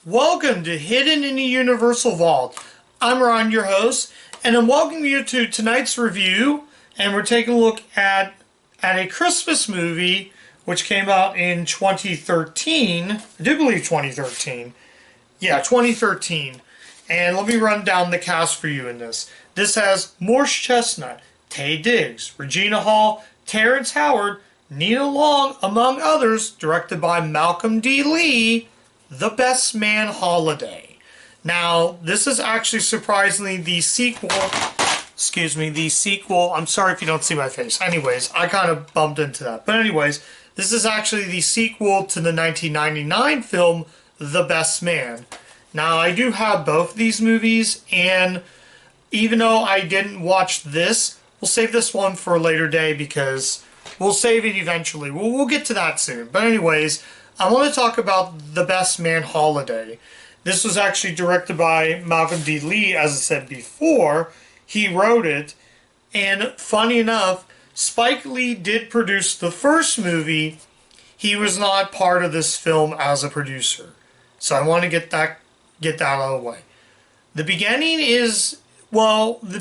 Welcome to Hidden in the Universal Vault. I'm Ron, your host, and I'm welcoming you to tonight's review. And we're taking a look at a Christmas movie which came out in 2013. I do believe 2013. Yeah, 2013. And let me run down the cast for you in this. This has Morse Chestnut, Taye Diggs, Regina Hall, Terrence Howard, Nia Long, among others, directed by Malcolm D. Lee. The Best Man Holiday. Now, this is actually surprisingly the sequel. I'm sorry if you don't see my face. Anyways, I kind of bumped into that. But anyways, this is actually the sequel to the 1999 film, The Best Man. Now, I do have both of these movies, and even though I didn't watch this, we'll save this one for a later day because we'll save it eventually. We'll get to that soon. But anyways, I want to talk about The Best Man Holiday. This was actually directed by Malcolm D. Lee, as I said before. He wrote it, and funny enough, Spike Lee did produce the first movie. He was not part of this film as a producer. So I want to get that out of the way. The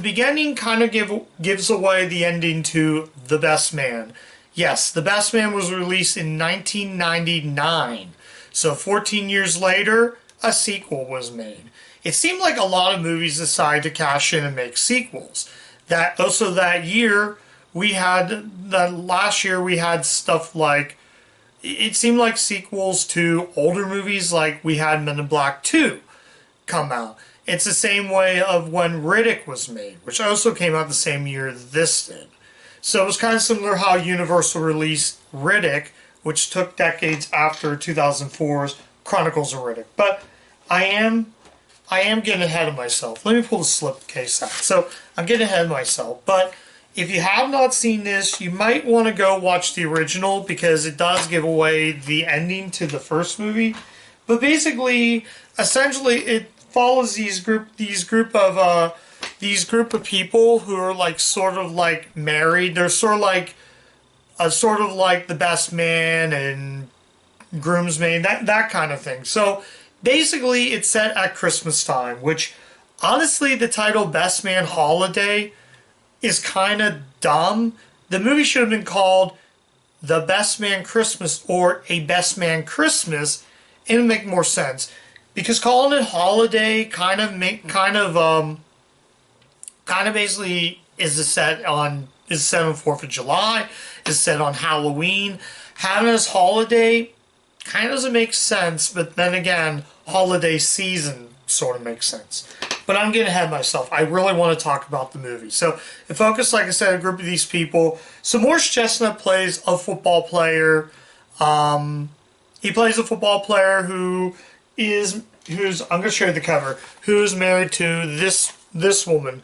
beginning kind of gives away the ending to The Best Man. Yes, The Best Man was released in 1999. So 14 years later, a sequel was made. It seemed like a lot of movies decided to cash in and make sequels. Last year we had stuff like, it seemed like sequels to older movies, like we had Men in Black 2 come out. It's the same way of when Riddick was made, which also came out the same year this did. So it was kind of similar how Universal released Riddick, which took decades after 2004's Chronicles of Riddick. But I am getting ahead of myself. Let me pull the slipcase out. So I'm getting ahead of myself. But if you have not seen this, you might want to go watch the original because it does give away the ending to the first movie. But basically, essentially, it follows these group of people who are like sort of like married. They're sort of like the best man and groomsmaid, that kind of thing. So basically it's set at Christmas time, which honestly the title Best Man Holiday is kind of dumb. The movie should have been called The Best Man Christmas or A Best Man Christmas, and it would make more sense. Because calling it holiday kind of basically is set on 4th of July, is set on Halloween. Having this holiday kind of doesn't make sense, but then again, holiday season sort of makes sense. But I'm getting ahead of myself. I really want to talk about the movie. So it focused, like I said, a group of these people. So Morse Chestnut plays a football player. He plays a football player who's I'm going to show you the cover, who's married to this woman.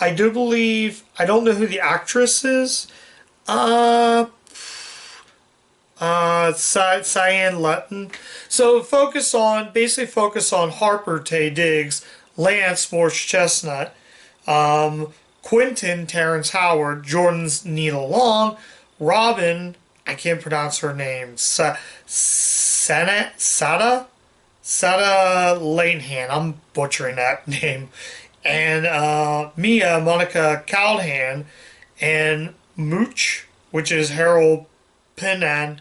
I do believe, I don't know who the actress is. Cyan Lutton. So focus on Harper, Taye Diggs, Lance, Morse Chestnut, Quentin, Terrence Howard, Jordan's Nia Long, Robin, I can't pronounce her name, Sada Lanehan, I'm butchering that name, and Mia, Monica Callahan, and Mooch, which is Harold Pinan,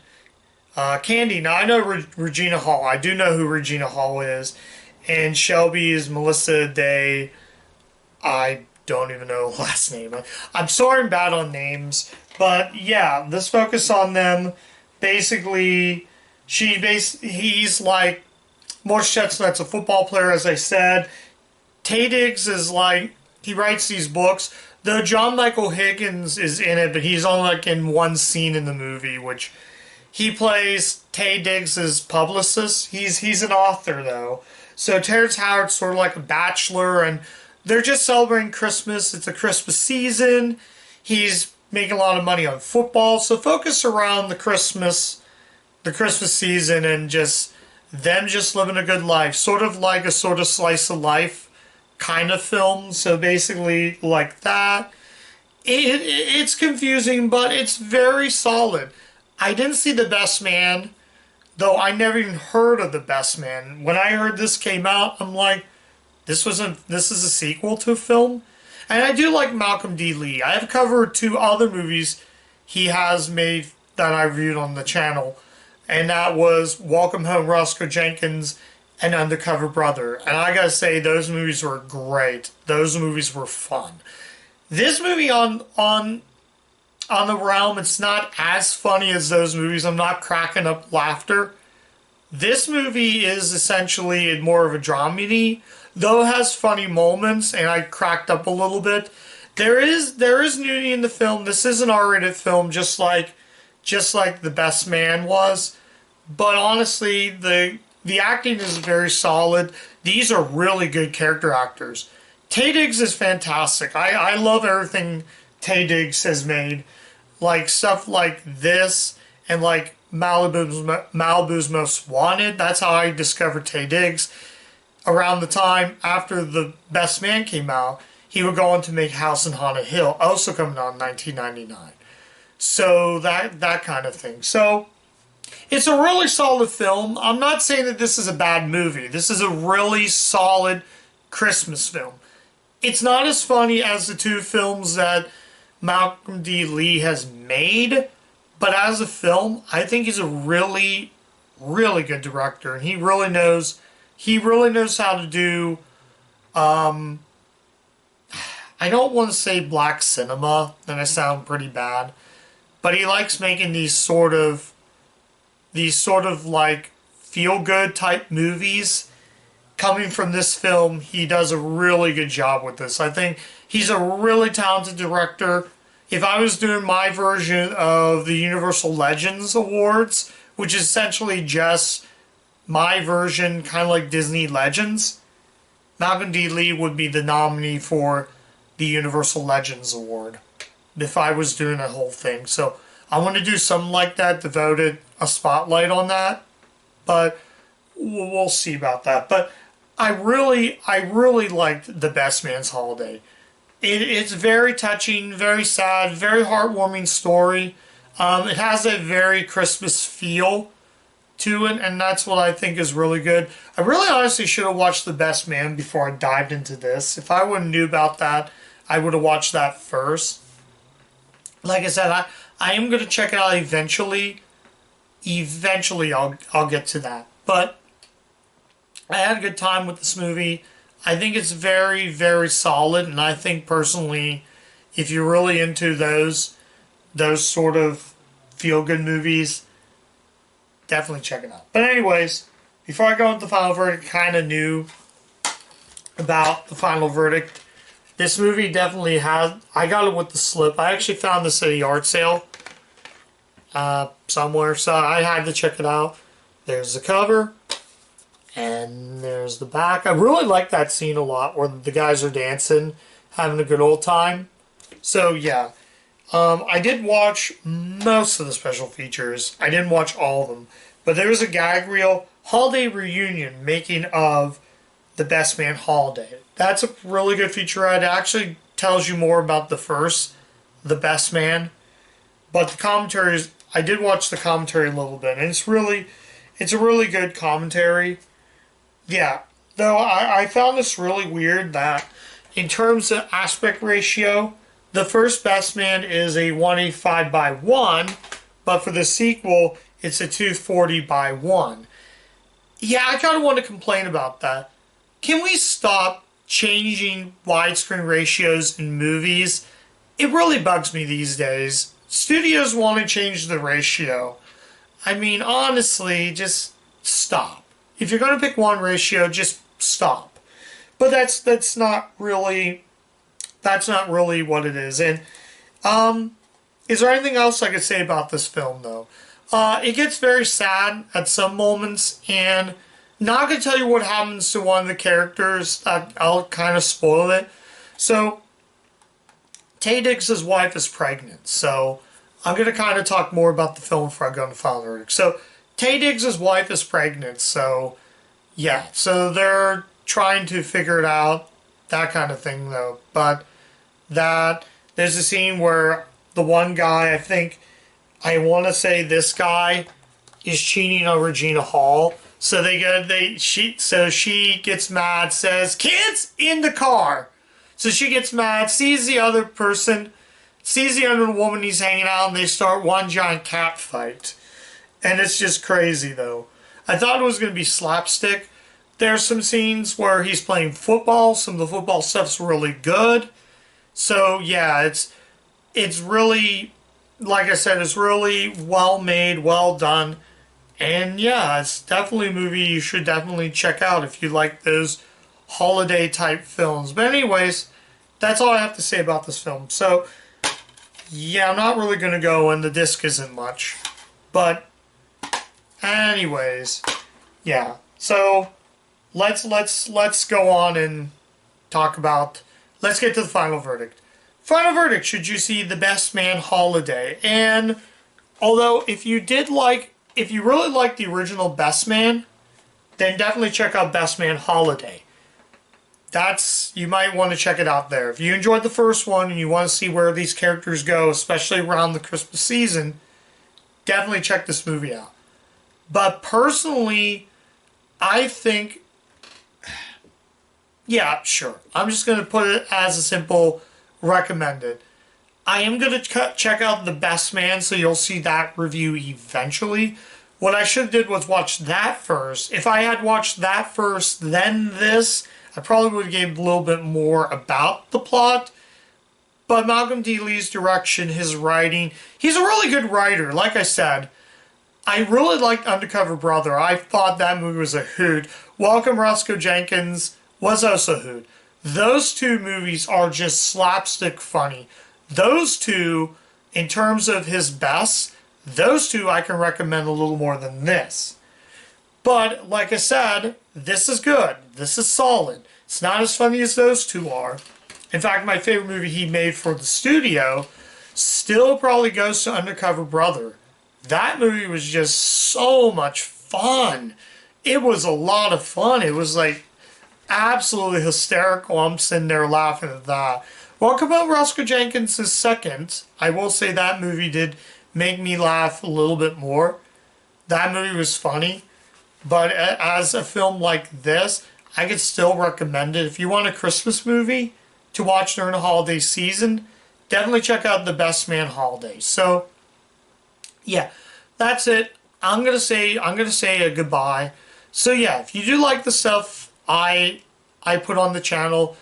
Candy. Now I know Regina Hall. I do know who Regina Hall is, and Shelby is Melissa Day. I don't even know her last name. I'm sorry I'm bad on names, but yeah, let's focus on them. Basically, he's like, Morse Chestnut's a football player, as I said. Taye Diggs is like, he writes these books. Though John Michael Higgins is in it, but he's only like in one scene in the movie, which he plays Taye Diggs' publicist. He's an author, though. So Terrence Howard's sort of like a bachelor, and they're just celebrating Christmas. It's a Christmas season. He's making a lot of money on football. So focus around the Christmas season and just them just living a good life. Sort of like a sort of slice of life kind of film. So basically like that. It's confusing, but it's very solid. I didn't see The Best Man though I never even heard of The Best Man. When I heard this came out, I'm like, this is a sequel to a film? And I do like Malcolm D. Lee. I have covered two other movies he has made that I reviewed on the channel, and that was Welcome Home, Roscoe Jenkins, and Undercover Brother. And I gotta say, those movies were great. Those movies were fun. This movie on the realm, it's not as funny as those movies. I'm not cracking up laughter. This movie is essentially more of a dramedy, though it has funny moments, and I cracked up a little bit. There is nudity in the film. This is an R-rated film, just like The Best Man was. But honestly, the acting is very solid. These are really good character actors. Taye Diggs is fantastic. I love everything Taye Diggs has made. Like stuff like this and like Malibu's Most Wanted. That's how I discovered Taye Diggs. Around the time after The Best Man came out, he would go on to make House on Haunted Hill, also coming out in 1999. So that kind of thing. So it's a really solid film. I'm not saying that this is a bad movie. This is a really solid Christmas film. It's not as funny as the two films that Malcolm D. Lee has made, but as a film, I think he's a really, really good director, and he really knows how to do. I don't want to say black cinema, then I sound pretty bad, but he likes making these sort of like feel good type movies. Coming from this film, he does a really good job with this. I think he's a really talented director. If I was doing my version of the Universal Legends Awards, which is essentially just my version, kind of like Disney Legends, Malcolm D. Lee would be the nominee for the Universal Legends Award if I was doing a whole thing. So I want to do something like that, devoted a spotlight on that, but we'll see about that. But I really liked The Best Man's Holiday. It's very touching, very sad, very heartwarming story. It has a very Christmas feel to it, and that's what I think is really good. I really honestly should have watched The Best Man before I dived into this. If I would have knew about that, I would have watched that first. Like I said, I am going to check it out eventually. Eventually, I'll get to that. But I had a good time with this movie. I think it's very, very solid, and I think personally, if you're really into those sort of feel-good movies, definitely check it out. But anyways, before I go into the final verdict, kind of knew about the final verdict. This movie definitely has, I got it with the slip. I actually found this at a yard sale somewhere, so I had to check it out. There's the cover. And there's the back. I really like that scene a lot where the guys are dancing, having a good old time. So, yeah. I did watch most of the special features. I didn't watch all of them. But there was a gag reel, Holiday Reunion, making of The Best Man Holiday. That's a really good featurette. It actually tells you more about the first, The Best Man. But the commentaries, I did watch the commentary a little bit. And it's a really good commentary. Yeah, though I found this really weird that in terms of aspect ratio, the first Best Man is a 185:1, but for the sequel, it's a 240:1. Yeah, I kind of want to complain about that. Can we stop changing widescreen ratios in movies? It really bugs me these days. Studios want to change the ratio. I mean, honestly, just stop. If you're going to pick one ratio, just stop. But that's not really what it is. And is there anything else I could say about this film though? It gets very sad at some moments, and not going to tell you what happens to one of the characters. I'll kind of spoil it. So Taye Diggs' wife is pregnant, so I'm going to kind of talk more about the film before I go into final verdict. So Taye Diggs' wife is pregnant, so yeah. So they're trying to figure it out, that kind of thing, though. But there's a scene where the one guy, I want to say this guy, is cheating on Regina Hall. So she gets mad, says, "Kids in the car." So she gets mad, sees the other woman he's hanging out, and they start one giant cat fight. And it's just crazy, though. I thought it was going to be slapstick. There's some scenes where he's playing football. Some of the football stuff's really good. So, yeah, it's really, like I said, it's really well made, well done. And, yeah, it's definitely a movie you should definitely check out if you like those holiday-type films. But anyways, that's all I have to say about this film. So, yeah, I'm not really going to go, and the disc isn't much. But, anyways, yeah. So, let's go on and talk about, let's get to the final verdict. Final verdict, should you see The Best Man Holiday? And, although, if you really like the original Best Man, then definitely check out Best Man Holiday. You might want to check it out there. If you enjoyed the first one and you want to see where these characters go, especially around the Christmas season, definitely check this movie out. But personally, I think, yeah, sure. I'm just going to put it as a simple recommended. I am going to check out The Best Man, so you'll see that review eventually. What I should have did was watch that first. If I had watched that first, then this, I probably would have gave a little bit more about the plot. But Malcolm D. Lee's direction, his writing, he's a really good writer. Like I said, I really liked Undercover Brother. I thought that movie was a hoot. Welcome Roscoe Jenkins was also a hoot. Those two movies are just slapstick funny. Those two, in terms of his best, those two I can recommend a little more than this. But, like I said, this is good. This is solid. It's not as funny as those two are. In fact, my favorite movie he made for the studio still probably goes to Undercover Brother. That movie was just so much fun. It was a lot of fun. It was like absolutely hysterical. I'm sitting there laughing at that. Welcome Home, Roscoe Jenkins is second. I will say that movie did make me laugh a little bit more. That movie was funny. But as a film like this, I could still recommend it. If you want a Christmas movie to watch during the holiday season, definitely check out The Best Man Holiday. So, yeah, that's it. I'm gonna say a goodbye. So yeah, if you do like the stuff I put on the channel,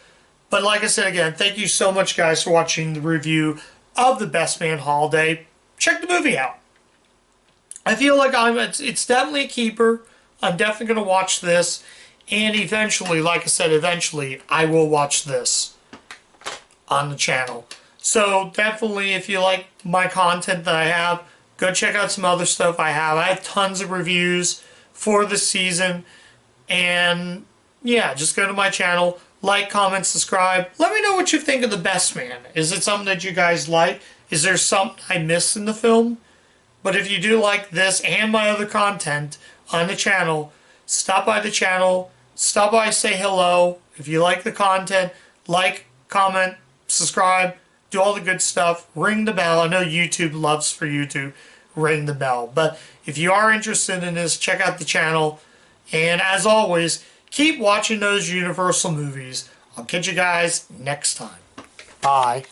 but like I said again, thank you so much guys for watching the review of The Best Man Holiday. Check the movie out. I feel like it's definitely a keeper. I'm definitely going to watch this. And eventually, like I said, I will watch this on the channel. So definitely, if you like my content that I have, go check out some other stuff I have. I have tons of reviews for the season. And yeah, just go to my channel, like, comment, subscribe. Let me know what you think of The Best Man. Is it something that you guys like? Is there something I missed in the film? But if you do like this and my other content on the channel, stop by the channel, stop by, say hello. If you like the content, like, comment, subscribe, do all the good stuff, ring the bell. I know YouTube loves for you to ring the bell. But if you are interested in this, check out the channel. And as always, keep watching those Universal movies. I'll catch you guys next time. Bye.